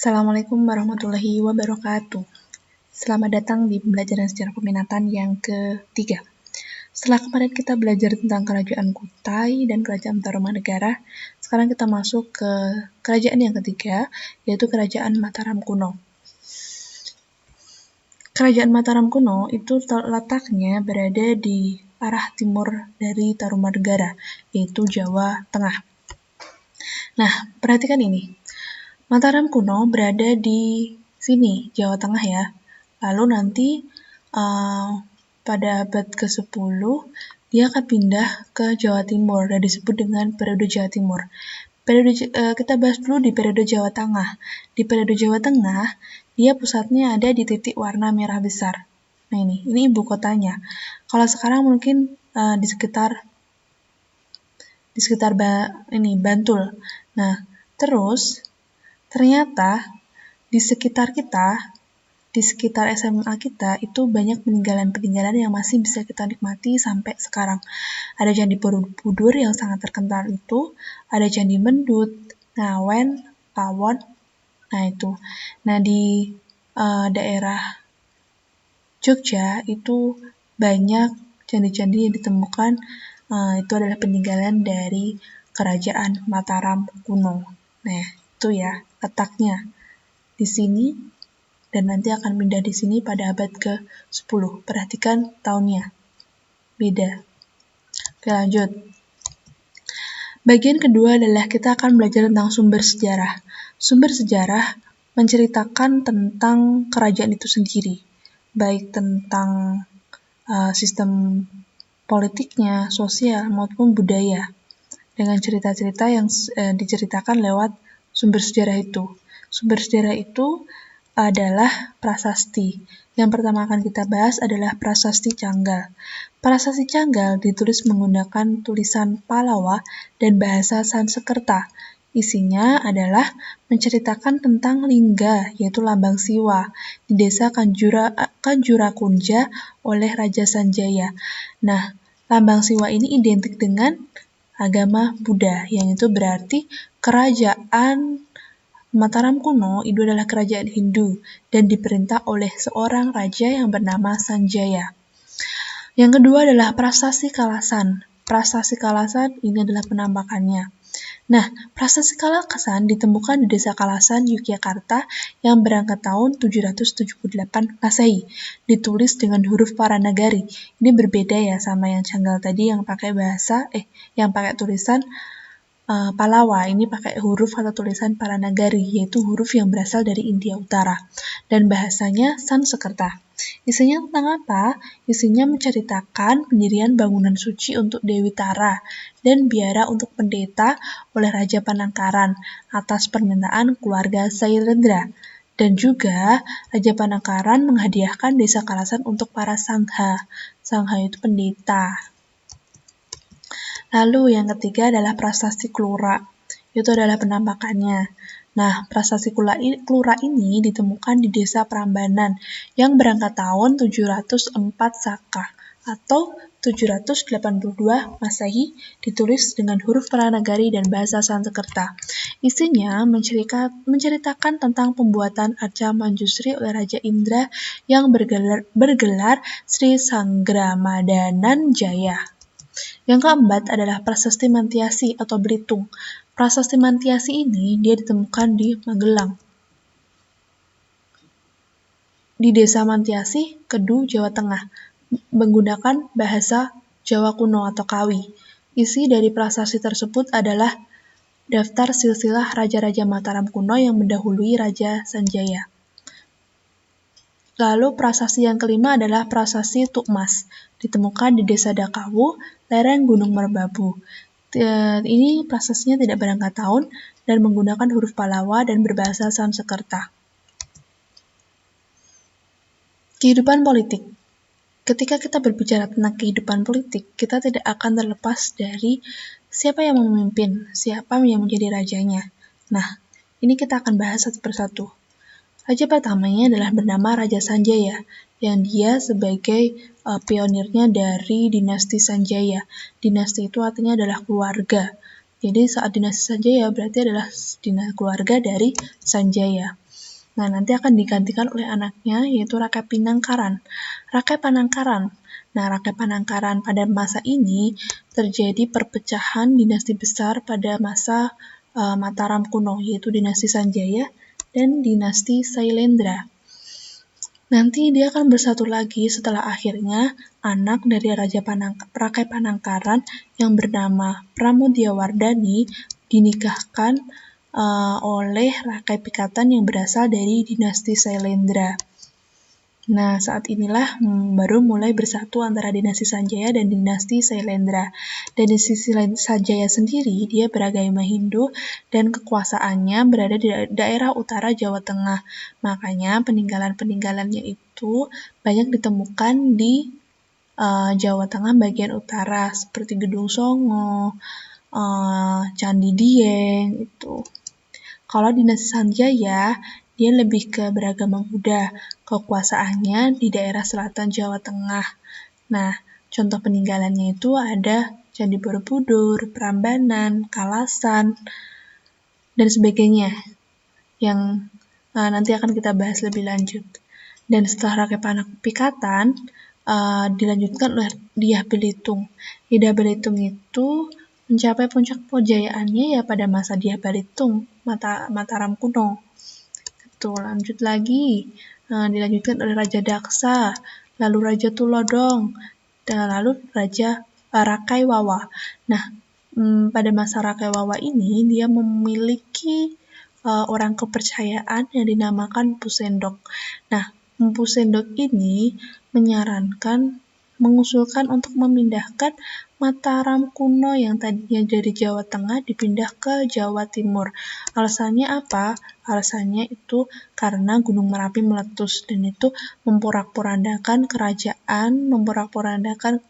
Assalamualaikum warahmatullahi wabarakatuh. Selamat datang di pembelajaran sejarah peminatan yang ketiga. Setelah kemarin kita belajar tentang kerajaan Kutai dan kerajaan Tarumanegara, sekarang kita masuk ke kerajaan yang ketiga, yaitu kerajaan Mataram kuno. Kerajaan Mataram kuno itu letaknya berada di arah timur dari Tarumanegara, yaitu Jawa Tengah. Nah, perhatikan ini. Mataram kuno berada di sini, Jawa Tengah ya. Lalu nanti pada abad ke-10 dia akan pindah ke Jawa Timur dan disebut dengan periode Jawa Timur. Kita bahas dulu di periode Jawa Tengah. Di periode Jawa Tengah, dia pusatnya ada di titik warna merah besar. Nah ini ibu kotanya. Kalau sekarang mungkin di sekitar Bantul. Nah, terus ternyata di sekitar SMA kita itu banyak peninggalan-peninggalan yang masih bisa kita nikmati sampai sekarang. Ada Candi Borobudur yang sangat terkenal itu, ada Candi Mendut, Ngawen, Pawon. Nah itu. Nah di daerah Jogja itu banyak candi-candi yang ditemukan. Itu adalah peninggalan dari kerajaan Mataram kuno. Nah itu ya letaknya di sini. Dan nanti akan pindah di sini pada abad ke-10. Perhatikan tahunnya. Beda. Oke, lanjut. Bagian kedua adalah kita akan belajar tentang sumber sejarah. Sumber sejarah menceritakan tentang kerajaan itu sendiri. Baik tentang sistem politiknya, sosial, maupun budaya. Dengan cerita-cerita yang diceritakan lewat sumber sejarah itu. Sumber sejarah itu adalah prasasti. Yang pertama akan kita bahas adalah Prasasti Canggal. Prasasti Canggal ditulis menggunakan tulisan Palawa dan bahasa Sanskerta. Isinya adalah menceritakan tentang lingga, yaitu lambang Siwa, di desa Kanjurakunja oleh Raja Sanjaya. Nah, lambang Siwa ini identik dengan agama Buddha, yang itu berarti kerajaan Mataram kuno itu adalah kerajaan Hindu dan diperintah oleh seorang raja yang bernama Sanjaya. Yang kedua adalah Prasasti Kalasan. Prasasti Kalasan ini adalah penampakannya. Nah, Prasasti Kalasan ditemukan di Desa Kalasan, Yogyakarta yang berangkat tahun 778 Masehi. Ditulis dengan huruf Paranagari. Ini berbeda ya sama yang Canggal tadi yang pakai tulisan Palawa. Ini pakai huruf atau tulisan Paranagari, yaitu huruf yang berasal dari India Utara. Dan bahasanya Sanskerta. Isinya tentang apa? Isinya menceritakan pendirian bangunan suci untuk Dewi Tara dan biara untuk pendeta oleh Raja Panangkaran atas permintaan keluarga Sailendra. Dan juga Raja Panangkaran menghadiahkan desa Kalasan untuk para sangha. Sangha itu pendeta. Lalu yang ketiga adalah Prasasti Klura. Itu adalah penampakannya. Nah, Prasasti Klura ini ditemukan di Desa Prambanan yang berangkat tahun 704 Saka atau 782 Masehi, ditulis dengan huruf Paranagari dan bahasa Sanskerta. Isinya menceritakan tentang pembuatan Arca Manjusri oleh Raja Indra yang bergelar Sri Sanggramadan Jaya. Yang keempat adalah Prasasti Mantiasi atau Belitung. Prasasti Mantiasi ini dia ditemukan di Magelang. Di Desa Mantiasi, Kedu, Jawa Tengah, menggunakan bahasa Jawa kuno atau Kawi. Isi dari prasasti tersebut adalah daftar silsilah raja-raja Mataram kuno yang mendahului Raja Sanjaya. Lalu prasasti yang kelima adalah Prasasti Tukmas, ditemukan di Desa Dakawu, lereng Gunung Merbabu. Ini prasastinya tidak berangkat tahun dan menggunakan huruf Palawa dan berbahasa Sanskerta. Kehidupan politik. Ketika kita berbicara tentang kehidupan politik, kita tidak akan terlepas dari siapa yang memimpin, siapa yang menjadi rajanya. Nah, ini kita akan bahas satu persatu. Raja pertamanya adalah bernama Raja Sanjaya, yang dia sebagai pionirnya dari dinasti Sanjaya. Dinasti itu artinya adalah keluarga. Jadi saat dinasti Sanjaya berarti adalah dinasti keluarga dari Sanjaya. Nah, nanti akan digantikan oleh anaknya, yaitu Rakai Pinangkaran. Rakai Panangkaran. Nah, Rakai Panangkaran pada masa ini terjadi perpecahan dinasti besar pada masa Mataram kuno, yaitu dinasti Sanjaya dan dinasti Sailendra. Nanti dia akan bersatu lagi setelah akhirnya anak dari Rakai Panangkaran yang bernama Pramudiawardhani dinikahkan oleh Rakai Pikatan yang berasal dari dinasti Sailendra. Nah, saat inilah baru mulai bersatu antara dinasti Sanjaya dan dinasti Sailendra. Dan dinasti Sanjaya sendiri, dia beragama Hindu dan kekuasaannya berada di daerah utara Jawa Tengah. Makanya peninggalan-peninggalannya itu banyak ditemukan di Jawa Tengah bagian utara, seperti Gedung Songo, Candi Dieng, itu. Kalau dinasti Sanjaya, dia lebih ke beragama Buddha. Kekuasaannya di daerah selatan Jawa Tengah. Nah, contoh peninggalannya itu ada Candi Borobudur, Prambanan, Kalasan, dan sebagainya yang nanti akan kita bahas lebih lanjut. Dan setelah Rakai Pikatan, dilanjutkan oleh Dyah Belitung. Dyah Belitung itu mencapai puncak kejayaannya ya pada masa Dyah Belitung, Mataram kuno. Itu lanjut lagi, dilanjutkan oleh Raja Daksa, lalu Raja Tulodong, dan lalu Raja Rakai Wawa. Nah, pada masa Rakai Wawa ini dia memiliki orang kepercayaan yang dinamakan Mpu Sendok. Nah, Mpu Sendok ini mengusulkan untuk memindahkan Mataram kuno yang tadinya dari Jawa Tengah dipindah ke Jawa Timur. Alasannya apa? Alasannya itu karena Gunung Merapi meletus dan itu memporak-porandakan kerajaan, memporak-porandakan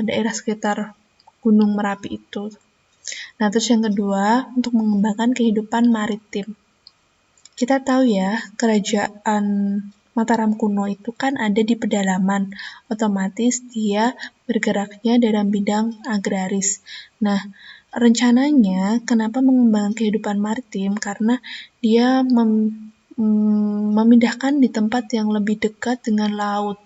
daerah sekitar Gunung Merapi itu. Nah, terus yang kedua, untuk mengembangkan kehidupan maritim. Kita tahu ya, kerajaan Mataram kuno itu kan ada di pedalaman, otomatis dia bergeraknya dalam bidang agraris. Nah, rencananya kenapa mengembangkan kehidupan maritim? Karena dia memindahkan di tempat yang lebih dekat dengan laut,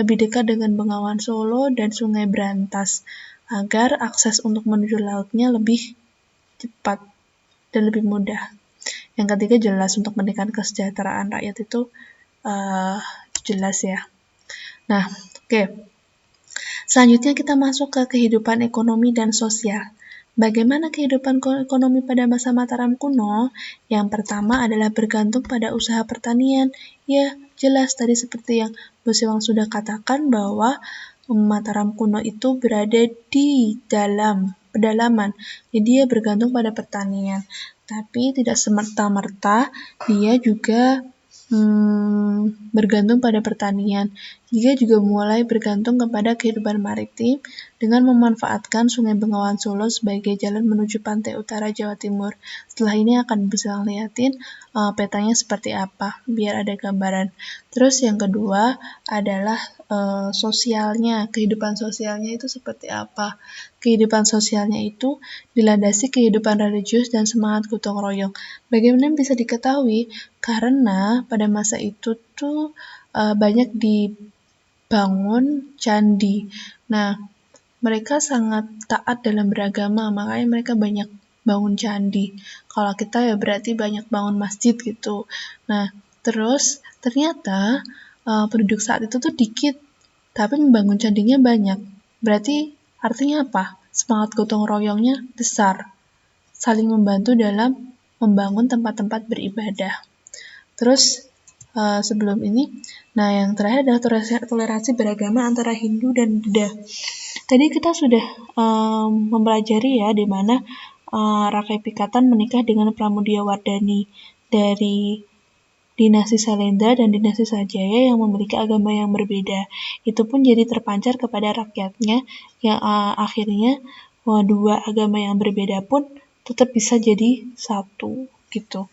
lebih dekat dengan Bengawan Solo dan Sungai Brantas, agar akses untuk menuju lautnya lebih cepat dan lebih mudah. Yang ketiga jelas untuk meningkatkan kesejahteraan rakyat itu jelas ya. Nah, oke. Selanjutnya kita masuk ke kehidupan ekonomi dan sosial. Bagaimana kehidupan ekonomi pada masa Mataram kuno? Yang pertama adalah bergantung pada usaha pertanian. Ya, jelas tadi seperti yang Bu Siwang sudah katakan bahwa Mataram kuno itu berada di dalam pedalaman. Jadi dia bergantung pada pertanian. Tapi tidak semerta-merta dia juga bergantung pada pertanian. Dia juga mulai bergantung kepada kehidupan maritim dengan memanfaatkan Sungai Bengawan Solo sebagai jalan menuju pantai utara Jawa Timur. Setelah ini akan bisa lihatin petanya seperti apa, biar ada gambaran. Terus yang kedua adalah sosialnya, kehidupan sosialnya itu seperti apa. Kehidupan sosialnya itu dilandasi kehidupan religius dan semangat gotong royong. Bagaimana bisa diketahui? Karena pada masa itu tuh banyak dibangun candi. Nah, mereka sangat taat dalam beragama, makanya mereka banyak bangun candi. Kalau kita ya berarti banyak bangun masjid gitu. Nah, terus ternyata penduduk saat itu tuh dikit, tapi membangun candinya banyak. Berarti artinya apa? Semangat gotong royongnya besar, saling membantu dalam membangun tempat-tempat beribadah. Terus sebelum ini, nah yang terakhir adalah toleransi beragama antara Hindu dan Buddha. Tadi kita sudah mempelajari ya di mana Rakai Pikatan menikah dengan Pramudiawardhani dari dinasti Sailendra dan dinasti Sanjaya yang memiliki agama yang berbeda. Itu pun jadi terpancar kepada rakyatnya yang akhirnya dua agama yang berbeda pun tetap bisa jadi satu gitu.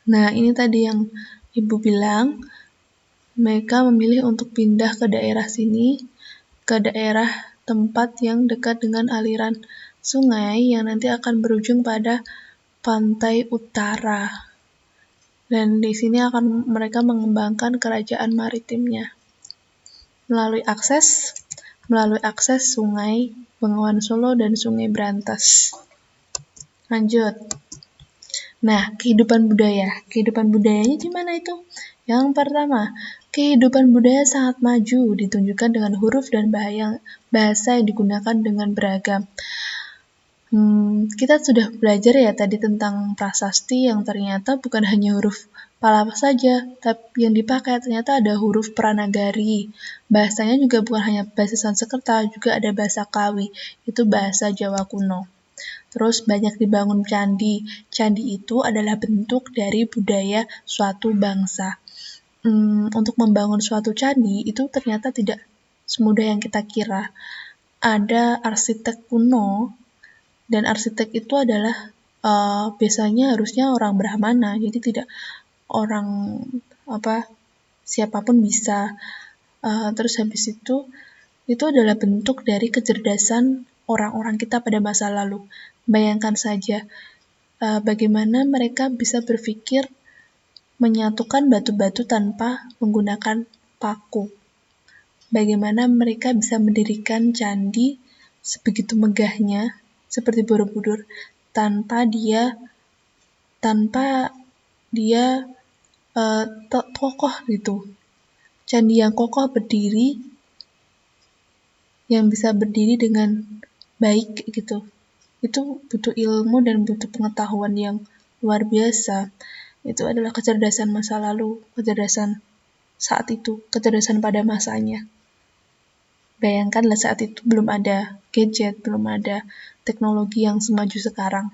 Nah, ini tadi yang Ibu bilang, mereka memilih untuk pindah ke daerah sini, ke daerah tempat yang dekat dengan aliran sungai yang nanti akan berujung pada pantai utara. Dan di sini akan mereka mengembangkan kerajaan maritimnya melalui akses Sungai Bengawan Solo dan Sungai Brantas. Lanjut. Nah, kehidupan budayanya gimana itu? Yang pertama, kehidupan budaya sangat maju, ditunjukkan dengan huruf dan bahasa yang digunakan dengan beragam. Kita sudah belajar ya tadi tentang prasasti yang ternyata bukan hanya huruf Palapa saja, tapi yang dipakai ternyata ada huruf Pranagari. Bahasanya juga bukan hanya bahasa Sanskerta, juga ada bahasa Kawi, itu bahasa Jawa kuno. Terus banyak dibangun candi. Candi itu adalah bentuk dari budaya suatu bangsa. Untuk membangun suatu candi itu ternyata tidak semudah yang kita kira. Ada arsitek kuno, dan arsitek itu adalah biasanya harusnya orang Brahmana, jadi tidak orang siapapun bisa. Terus habis itu adalah bentuk dari kecerdasan orang-orang kita pada masa lalu. Bayangkan saja bagaimana mereka bisa berpikir menyatukan batu-batu tanpa menggunakan paku. Bagaimana mereka bisa mendirikan candi sebegitu megahnya seperti Borobudur tanpa dia kokoh gitu. Candi yang kokoh berdiri, yang bisa berdiri dengan baik gitu. Itu butuh ilmu dan butuh pengetahuan yang luar biasa. Itu adalah kecerdasan masa lalu, kecerdasan saat itu, kecerdasan pada masanya. Bayangkanlah saat itu belum ada gadget, belum ada teknologi yang semaju sekarang.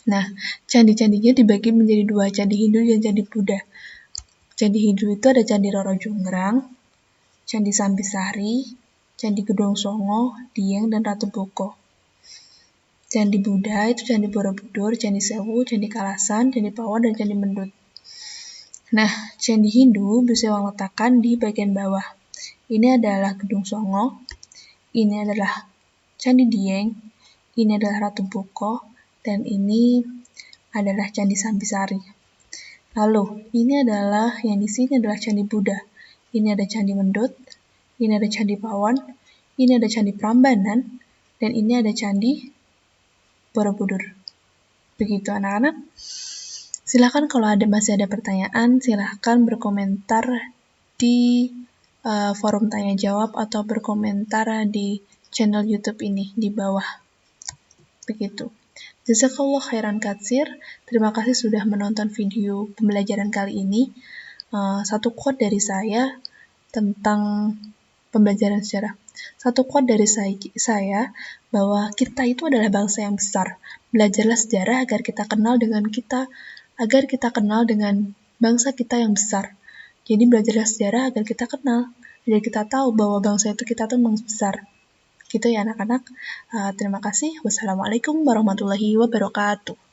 Nah, candi-candinya dibagi menjadi 2, candi Hindu dan candi Buddha. Candi Hindu itu ada Candi Roro Jonggrang, Candi Sambisari, Candi Gedong Songo, Dieng, dan Ratu Boko. Candi Buddha itu Candi Borobudur, Candi Sewu, Candi Kalasan, Candi Pawon, dan Candi Mendut. Nah, Candi Hindu bisa letakkan di bagian bawah. Ini adalah Gedong Songo, ini adalah Candi Dieng, ini adalah Ratu Boko, dan ini adalah Candi Sambisari. Lalu, ini adalah yang di sini adalah Candi Buddha. Ini ada Candi Mendut, ini ada Candi Pawon, ini ada Candi Prambanan, dan ini ada Candi Borobudur. Begitu anak-anak. Silahkan kalau masih ada pertanyaan, silahkan berkomentar di forum tanya jawab atau berkomentar di channel YouTube ini di bawah. Begitu. Jazakallah khairan katsir. Terima kasih sudah menonton video pembelajaran kali ini. Satu quote dari saya tentang pembelajaran sejarah. Satu quote dari saya bahwa kita itu adalah bangsa yang besar. Belajarlah sejarah agar kita kenal dengan bangsa kita yang besar. Jadi belajarlah sejarah agar kita kenal, agar kita tahu bahwa bangsa itu kita tuh memang besar. Gitu ya anak-anak. Terima kasih. Wassalamualaikum warahmatullahi wabarakatuh.